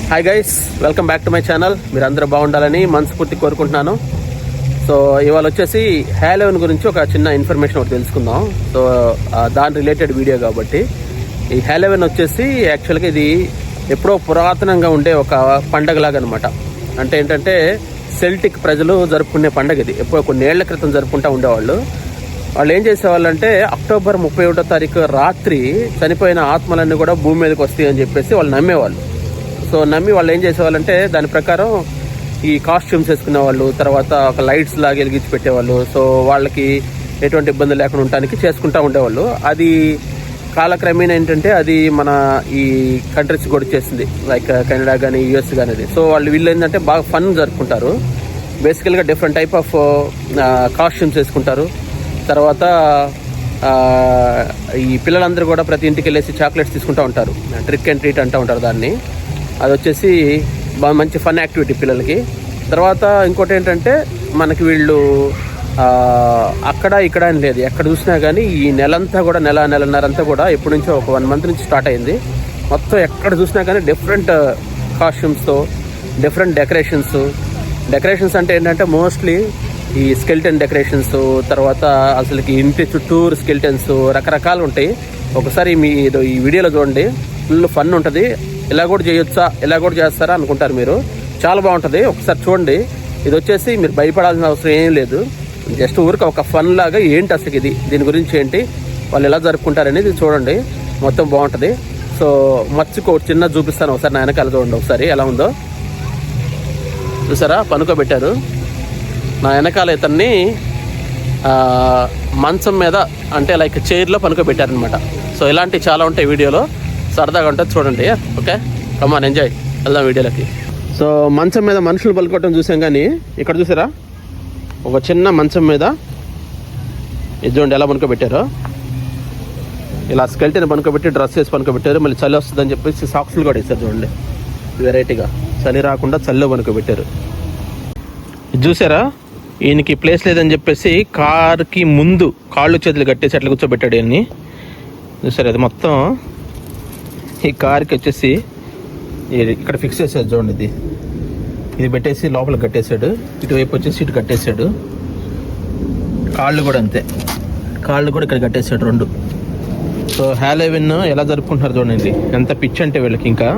Hi guys, welcome back to my channel. మీరు అందరూ బాగుండాలని మనస్ఫూర్తి కోరుకుంటున్నాను. సో ఇవాళ వచ్చేసి హ్యాలోవిన్ గురించి ఒక చిన్న ఇన్ఫర్మేషన్ ఒకటి తెలుసుకుందాం. సో దాని రిలేటెడ్ వీడియో కాబట్టి, ఈ హ్యాలోవిన్ వచ్చేసి యాక్చువల్గా ఇది ఎప్పుడో పురాతనంగా ఉండే ఒక పండగలాగా అనమాట. అంటే ఏంటంటే సెల్టిక్ ప్రజలు జరుపుకునే పండగ ఇది. ఎప్పుడో కొన్ని ఏళ్ల క్రితం జరుపుకుంటూ ఉండేవాళ్ళు. వాళ్ళు ఏం చేసేవాళ్ళంటే అక్టోబర్ 31వ తారీఖు రాత్రి చనిపోయిన ఆత్మలన్నీ కూడా భూమి మీదకి వస్తాయి అని చెప్పేసి వాళ్ళు నమ్మేవాళ్ళు. సో నమ్మి వాళ్ళు ఏం చేసేవాళ్ళంటే దాని ప్రకారం ఈ కాస్ట్యూమ్స్ వేసుకునేవాళ్ళు, తర్వాత ఒక లైట్స్ లాగా వెలిగించి పెట్టేవాళ్ళు. సో వాళ్ళకి ఎటువంటి ఇబ్బంది లేకుండా ఉండడానికి చేసుకుంటూ ఉండేవాళ్ళు. అది కాలక్రమేణా ఏంటంటే అది మన ఈ కంట్రీస్ కూడా వచ్చేసింది, లైక్ కెనడా కానీ యూఎస్ కానీ. సో వీళ్ళు ఏంటంటే బాగా ఫన్ జరుపుకుంటారు. బేసికల్గా డిఫరెంట్ టైప్ ఆఫ్ కాస్ట్యూమ్స్ వేసుకుంటారు. తర్వాత ఈ పిల్లలందరూ కూడా ప్రతి ఇంటికి వెళ్ళేసి చాక్లెట్స్ తీసుకుంటూ ఉంటారు. ట్రిక్ అండ్ ట్రీట్ అంటూ ఉంటారు దాన్ని. అది వచ్చేసి బాగా మంచి ఫన్ యాక్టివిటీ పిల్లలకి. తర్వాత ఇంకోటి ఏంటంటే మనకి వీళ్ళు అక్కడ ఇక్కడ అని లేదు, ఎక్కడ చూసినా కానీ ఈ నెలంతా కూడా నెలన్నరంతా కూడా ఎప్పటి నుంచో ఒక 1 month నుంచి స్టార్ట్ అయింది. మొత్తం ఎక్కడ చూసినా కానీ డిఫరెంట్ కాస్ట్యూమ్స్తో డిఫరెంట్ డెకరేషన్స్ అంటే ఏంటంటే మోస్ట్లీ ఈ స్కెల్టన్ డెకరేషన్స్, తర్వాత అసలుకి ఇంటి చుట్టూరు స్కెల్టన్స్ రకరకాలు ఉంటాయి. ఒకసారి మీరు ఈ వీడియోలో చూడండి, ఫుల్ ఫన్ ఉంటుంది. ఇలా కూడా చేయొచ్చా, ఇలా కూడా చేస్తారా అనుకుంటారు మీరు. చాలా బాగుంటుంది, ఒకసారి చూడండి. ఇది వచ్చేసి మీరు భయపడాల్సిన అవసరం ఏం లేదు. జస్ట్ ఊరికి ఒక ఫన్ లాగా ఏంటి అసలు ఇది, దీని గురించి ఏంటి, వాళ్ళు ఎలా జరుపుకుంటారనేది చూడండి. మొత్తం బాగుంటుంది. సో మచ్చుకు చిన్న చూపిస్తాను, ఒకసారి నా వెనకాల చూడండి ఒకసారి ఎలా ఉందో. చూసారా, పనుకోబెట్టారు. నా వెనకాల ఇతన్ని మంచం మీద అంటే లైక్ చైర్లో పనుకోబెట్టారనమాట. సో ఇలాంటివి చాలా ఉంటాయి వీడియోలో, సరదాగా ఉంటుంది చూడండి. ఓకే, కమాన్ ఎంజాయ్, వెళ్దాం వీడియోలకి. సో మంచం మీద మనుషులు పలుకోవటం చూసాం, కానీ ఇక్కడ చూసారా ఒక చిన్న మంచం మీద ఇది చూడండి ఎలా పనుకోబెట్టారో. ఇలా స్కెల్టన్ పనుకోబెట్టి డ్రెస్ వేసి పనుకోబెట్టారు. మళ్ళీ చలి వస్తుందని చెప్పేసి సాక్స్లు కూడా వేస్తారు చూడండి, వెరైటీగా చలి రాకుండా చలిలో పనుకోబెట్టారు. ఇది చూసారా, ఈయనకి ప్లేస్ లేదని చెప్పేసి కార్కి ముందు కాళ్ళు చేతులు కట్టేసి అట్లా కూర్చోబెట్టాడు ఈయన్ని. చూసారు, అది మొత్తం ఈ కార్కి వచ్చేసి ఇక్కడ ఫిక్స్ చేశాడు చూడండి. ఇది పెట్టేసి లోపల కట్టేశాడు, ఇటువైపు వచ్చేసి ఇటు కట్టేశాడు. కాళ్ళు కూడా అంతే, కాళ్ళు కూడా ఇక్కడ కట్టేశాడు 2. సో హ్యాలోవిన్ ఎలా జరుపుకుంటున్నారు చూడండి, ఎంత పిచ్చి అంటే వీళ్ళకి ఇంకా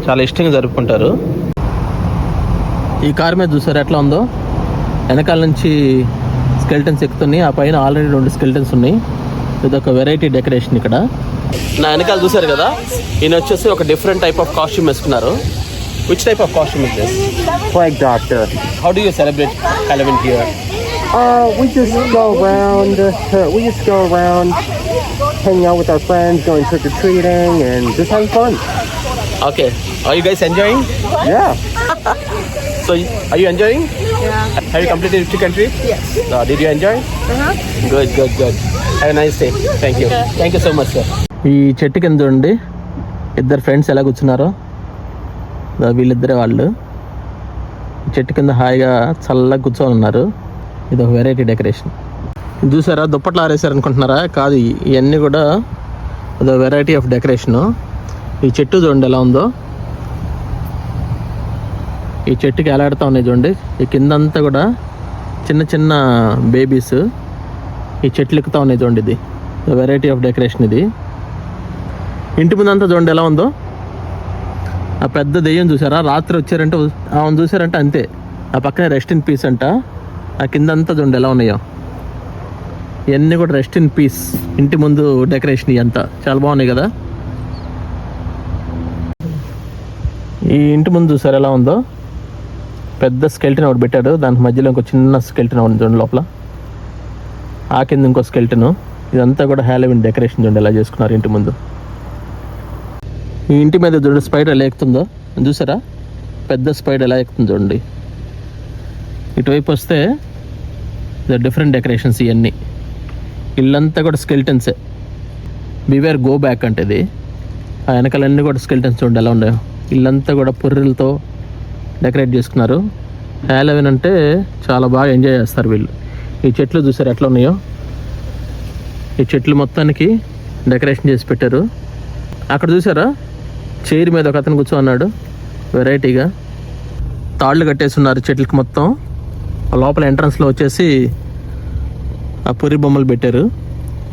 చాలా ఇష్టంగా జరుపుకుంటారు. ఈ కార్ మీద చూసారు ఎట్లా ఉందో, వెనకాల నుంచి స్కెల్టన్స్ ఎక్కుతున్నాయి. ఆ పైన ఆల్రెడీ 2 స్కెల్టన్స్ ఉన్నాయి. ఇదొక వెరైటీ డెకరేషన్. ఇక్కడ నా వెనకాల చూసారు కదా, ఈయన వచ్చేసి ఒక డిఫరెంట్ టైప్ ఆఫ్ కాస్ట్యూమ్ వేసుకున్నారు. Which type of costume is this? Flag doctor. How do you celebrate Halloween here? We just go around, hanging out with our friends, going trick or treating, and just having fun. Okay, are you guys enjoying? Yeah. So are you enjoying? Yeah. Have you completed trick and treat? Yes. Did you enjoy? Good. Have a nice day. Thank you so much, sir. ఈ చెట్టు కింద చూడండి, ఇద్దరు friends ఎలా కూర్చున్నారో. వీళ్ళిద్దరే వాళ్ళు చెట్టు కింద హాయిగా చల్లగా కూర్చొని ఉన్నారు. ఇది ఒక వెరైటీ డెకరేషన్. చూసారా, దుప్పట్లు ఆరేసారు అనుకుంటున్నారా? కాదు, ఇవన్నీ కూడా అదో వెరైటీ ఆఫ్ డెకరేషను. ఈ చెట్టు చూడండి ఎలా ఉందో, ఈ చెట్టుకి ఎలాడుతూ ఉన్నాయి చూడండి. ఈ కిందంతా కూడా చిన్న చిన్న బేబీస్ ఈ చెట్లు ఎక్కుతూ ఉన్నాయి చూడండి. ఇది వెరైటీ ఆఫ్ డెకరేషన్. ఇది ఇంటి ముందంతా చూడండి ఎలా ఉందో. ఆ పెద్ద దెయ్యం చూసారా, రాత్రి వచ్చారంటే ఆమె చూసారంటే అంతే. ఆ పక్కనే రెస్ట్ ఇన్ పీస్ అంట. ఆ కిందంతా చూడండి ఎలా ఉన్నాయో. ఇవన్నీ కూడా రెస్ట్ ఇన్ పీస్. ఇంటి ముందు డెకరేషన్ ఇదంతా చాలా బాగున్నాయి కదా. ఈ ఇంటి ముందు చూసారు ఎలా ఉందో, పెద్ద స్కెల్టన్ ఒకటి పెట్టాడు. దానికి మధ్యలో ఇంకో చిన్న స్కెల్టన్ ఉంది చూడండి లోపల. ఆ కింద ఇంకో స్కెల్టన్. ఇదంతా కూడా హ్యాలోవిన్ డెకరేషన్ చూడండి ఎలా చేసుకున్నారు ఇంటి ముందు. ఈ ఇంటి మీద చూడండి స్పైడర్ ఎలా ఎక్కుతుందో చూసారా, పెద్ద స్పైడర్ ఎలా ఎక్కుతుంది చూడండి. ఇటువైపు వస్తే డిఫరెంట్ డెకరేషన్స్ ఇవన్నీ. ఇల్లంతా కూడా స్కెల్టన్సే. బివేర్ గో బ్యాక్ అంటే ఇది. ఆ వెనకాలన్నీ కూడా స్కెల్టన్స్ చూడండి ఎలా ఉన్నాయో. ఇల్లంతా కూడా పుర్రెలతో డెకరేట్ చేసుకున్నారు. హ్యాలోవిన్ అంటే చాలా బాగా ఎంజాయ్ చేస్తారు వీళ్ళు. ఈ చెట్లు చూసారు ఎట్లా ఉన్నాయో. ఈ చెట్లు మొత్తానికి డెకరేషన్ చేసి పెట్టారు. అక్కడ చూసారా చైర్ మీద ఒక అతను కూర్చోన్నాడు వెరైటీగా. తాళ్ళు కట్టేస్తున్నారు చెట్లకి మొత్తం. ఆ లోపల ఎంట్రన్స్లో వచ్చేసి ఆ పురి బొమ్మలు పెట్టారు.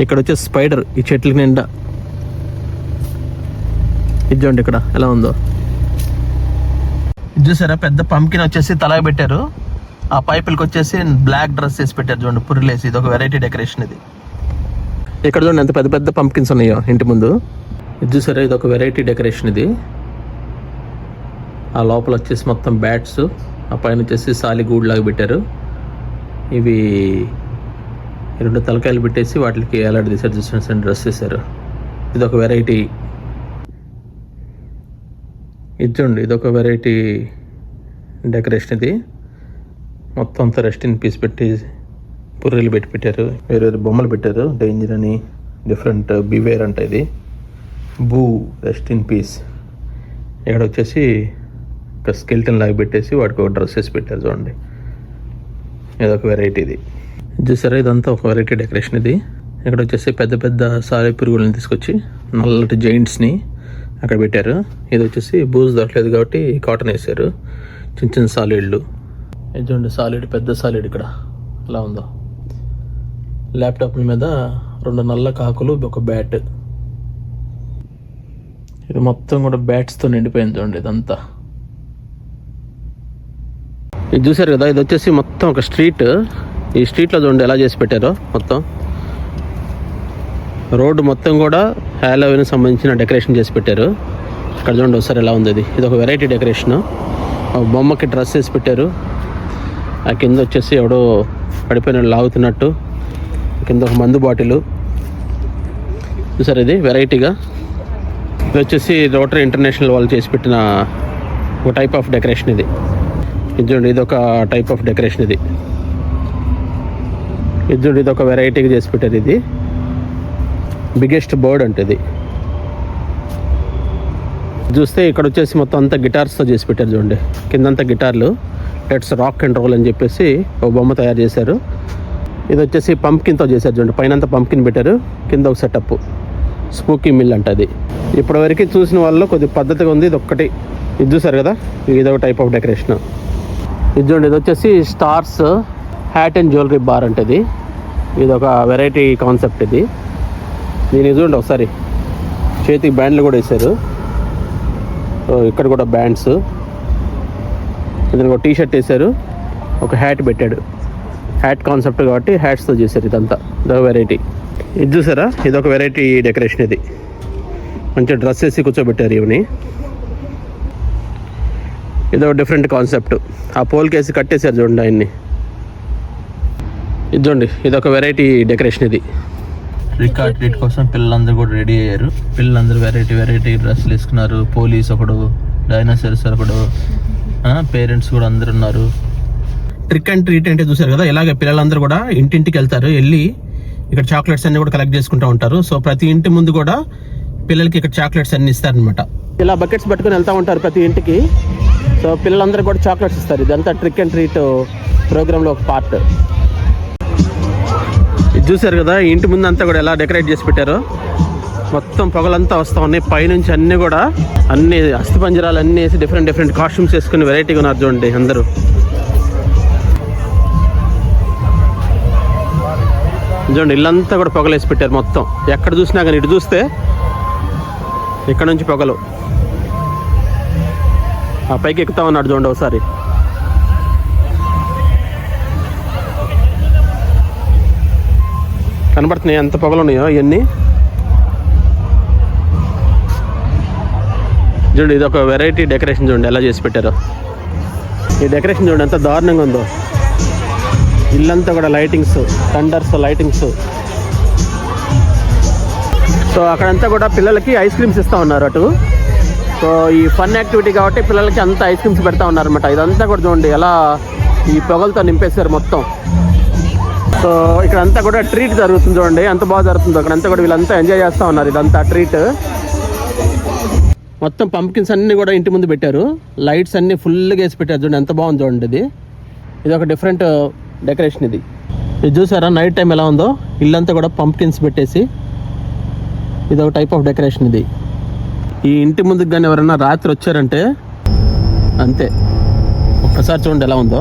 ఇక్కడ వచ్చేసి స్పైడర్ ఈ చెట్లకి నిండా. ఇది చూడండి ఇక్కడ ఎలా ఉందో. ఇది చూసారా పెద్ద పంకిన్ వచ్చేసి తలా పెట్టారు. ఆ పైపులకి వచ్చేసి బ్లాక్ డ్రెస్ వేసి పెట్టారు చూడండి పుర్రెలేసి. ఇది ఒక వెరైటీ డెకరేషన్ ఇది. ఇక్కడ చూడండి ఎంత పెద్ద పెద్ద పంకిన్స్ ఉన్నాయో ఇంటి ముందు. ఇది చూసారా ఇది ఒక వెరైటీ డెకరేషన్ ఇది. ఆ లోపల వచ్చేసి మొత్తం బ్యాట్స్, ఆ పైన వచ్చేసి సాలిగూడ్ లాగా పెట్టారు. ఇవి 2 తలకాయలు పెట్టేసి వాటికి ఎలాంటి తీసారు డ్రెస్ చేశారు. ఇది ఒక వెరైటీ. ఇది చూడండి ఇది ఒక వెరైటీ డెకరేషన్ ఇది. మొత్తం అంతా రెస్ట్ ఇన్ పీస్ పెట్టి పుర్రెలు పెట్టారు. వేరే బొమ్మలు పెట్టారు. డేంజర్ అని డిఫరెంట్ బివేర్ అంట ఇది. బూ రెస్ట్ ఇన్ పీస్. ఇక్కడ వచ్చేసి ఒక స్కెల్టన్ లాగా పెట్టేసి వాడికి ఒక డ్రెస్ వేసి పెట్టారు చూడండి. ఇదొక వెరైటీ ఇది. చూసారా ఇదంతా ఒక వెరైటీ డెకరేషన్ ఇది. ఇక్కడ వచ్చేసి పెద్ద పెద్ద సాలె పురుగులను తీసుకొచ్చి నల్లటి జైంట్స్ని అక్కడ పెట్టారు. ఇది వచ్చేసి బూజు దొరకలేదు కాబట్టి కాటన్ వేసారు. చిన్న చిన్న సాలిడ్లు. ఇది చూడండి సాలిడ్, పెద్ద సాలిడ్ ఇక్కడ ఎలా ఉందో. ల్యాప్టాప్ల మీద 2 నల్ల కాకులు, ఒక బ్యాట్. ఇది మొత్తం కూడా బ్యాట్స్తో నిండిపోయింది చూడండి ఇదంతా. ఇది చూసారు కదా ఇది వచ్చేసి మొత్తం ఒక స్ట్రీట్. ఈ స్ట్రీట్లో చూడండి ఎలా చేసి పెట్టారో. మొత్తం రోడ్డు మొత్తం కూడా హ్యాలోవీన్కి సంబంధించిన డెకరేషన్ చేసి పెట్టారు. ఇక్కడ చూడండి ఒకసారి ఎలా ఉంది ఇది. ఇది ఒక వెరైటీ డెకరేషన్. బొమ్మకి డ్రెస్ వేసి పెట్టారు. ఆ కింద వచ్చేసి ఎవడో పడిపోయిన లాగుతున్నట్టు. కింద ఒక మందు బాటిల్. చూసారు ఇది వెరైటీగా. ఇది వచ్చేసి రోటరీ ఇంటర్నేషనల్ వాళ్ళు చేసి పెట్టిన ఒక టైప్ ఆఫ్ డెకరేషన్ ఇది. ఇది చూడండి ఇది ఒక టైప్ ఆఫ్ డెకరేషన్ ఇది. ఇది చూడండి ఇది ఒక వెరైటీగా చేసి పెట్టారు. ఇది బిగ్గెస్ట్ బర్డ్ అంటే ఇది. చూస్తే ఇక్కడ వచ్చేసి మొత్తం అంతా గిటార్స్తో చేసి పెట్టారు చూడండి. కిందంతా గిటార్లు. లెట్స్ రాక్ అండ్ రోల్ అని చెప్పేసి ఒక బొమ్మ తయారు చేశారు. ఇది వచ్చేసి పంప్కిన్తో చేశారు చూడండి. పైన అంతా పంప్కిన్ పెట్టారు, కింద ఒక సెటప్. స్పూకీ మిల్ అంట అది. ఇప్పటివరకు చూసిన వాళ్ళు కొద్ది పద్ధతిగా ఉంది. ఇది ఒక్కటి. ఇది చూసారు కదా ఇది ఒక టైప్ ఆఫ్ డెకరేషన్. ఇది చూడండి ఇది వచ్చేసి stars hat and jewellery bar అంటే ఇది ఒక వెరైటీ కాన్సెప్ట్ ఇది. దీన్ని చూడండి ఒకసారి చేతికి బ్యాండ్లు కూడా వేశారు. ఇక్కడ కూడా బ్యాండ్స్. ఇతనికి ఒక టీషర్ట్ వేశారు, ఒక హ్యాట్ పెట్టాడు. హ్యాట్ కాన్సెప్ట్ కాబట్టి హ్యాట్స్తో చేశారు ఇదంతా. ఇదొక వెరైటీ. ఇది చూసారా ఇది ఒక వెరైటీ డెకరేషన్ ఇది. మంచిగా డ్రెస్ వేసి కూర్చోబెట్టారు ఇవని. ఇదొక డిఫరెంట్ కాన్సెప్ట్. ఆ పోల్కి వేసి కట్టేశారు చూడండి ఆయన్ని. ఇది చూడండి ఇదొక వెరైటీ డెకరేషన్ ఇది. రికార్డ్ ట్రీట్ కోసం పిల్లలందరూ కూడా రెడీ అయ్యారు. పిల్లలందరూ వెరైటీ డ్రెస్సులు వేసుకున్నారు. పోలీస్ ఒకడు, డైనోసార్స్ ఒకడు, పేరెంట్స్ కూడా అందరు ఉన్నారు. ట్రిక్ అండ్ ట్రీట్ అంటే చూసారు కదా ఇలాగే పిల్లలందరూ కూడా ఇంటింటికి వెళ్తారు. వెళ్ళి ఇక్కడ చాక్లెట్స్ అన్ని కూడా కలెక్ట్ చేసుకుంటూ ఉంటారు. సో ప్రతి ఇంటి ముందు కూడా పిల్లలకి ఇక్కడ చాక్లెట్స్ అన్ని ఇస్తారనమాట. ఇలా బకెట్స్ పట్టుకుని వెళ్తూ ఉంటారు ప్రతి ఇంటికి. సో పిల్లలందరూ కూడా చాక్లెట్స్ ఇస్తారు. ఇదంతా ట్రిక్ అండ్ ట్రీట్ ప్రోగ్రాంలో ఒక పార్ట్. ఇది చూసారు కదా ఇంటి ముందు అంతా కూడా ఎలా డెకరేట్ చేసి పెట్టారో. మొత్తం పొగలంతా వస్తూ ఉన్నాయి. పైనుంచి అన్నీ కూడా అన్ని అస్థిపంజరాలు అన్నీ వేసి డిఫరెంట్ కాస్ట్యూమ్స్ వేసుకుని వెరైటీగా ఉన్నారు చూడండి అందరూ. చూడండి ఇల్లంతా కూడా పొగలేసి పెట్టారు మొత్తం. ఎక్కడ చూసినా కానీ ఇటు చూస్తే ఇక్కడ నుంచి పొగలు. ఆ పైకి ఎక్కుతా ఉన్నాడు చూడండి ఒకసారి. కనబడుతున్నాయి ఎంత పొగలు ఉన్నాయో ఇవన్నీ. చూడండి ఇది ఒక వెరైటీ డెకరేషన్ చూడండి ఎలా చేసి పెట్టారో. ఈ డెకరేషన్ చూడండి ఎంత దారుణంగా ఉందో. ఇల్లంతా కూడా లైటింగ్స్, థండర్స్ లైటింగ్స్. సో అక్కడంతా కూడా పిల్లలకి ఐస్ క్రీమ్స్ ఇస్తూ ఉన్నారు అటు. సో ఈ ఫన్ యాక్టివిటీ కాబట్టి పిల్లలకి అంతా ఐస్ క్రీమ్స్ పెడతా ఉన్నారనమాట. ఇదంతా కూడా చూడండి ఎలా ఈ పొగలతో నింపేశారు మొత్తం. సో ఇక్కడ అంతా కూడా ట్రీట్ జరుగుతుంది చూడండి ఎంత బాగా జరుగుతుందో. అక్కడంతా కూడా వీళ్ళంతా ఎంజాయ్ చేస్తూ ఉన్నారు. ఇదంతా ట్రీట్. మొత్తం పంప్కిన్స్ అన్నీ కూడా ఇంటి ముందు పెట్టారు. లైట్స్ అన్నీ ఫుల్గా వేసి పెట్టారు చూడండి ఎంత బాగుంది చూడండి. ఇది ఒక డిఫరెంట్ డెకరేషన్ ఇది. ఇది చూసారా నైట్ టైం ఎలా ఉందో. ఇల్లంతా కూడా పంప్కిన్స్ పెట్టేసి ఇది ఒక టైప్ ఆఫ్ డెకరేషన్ ఇది. ఈ ఇంటి ముందుకు కానీ ఎవరైనా రాత్రి వచ్చారంటే అంతే. ఒక్కసారి చూడండి ఎలా ఉందో.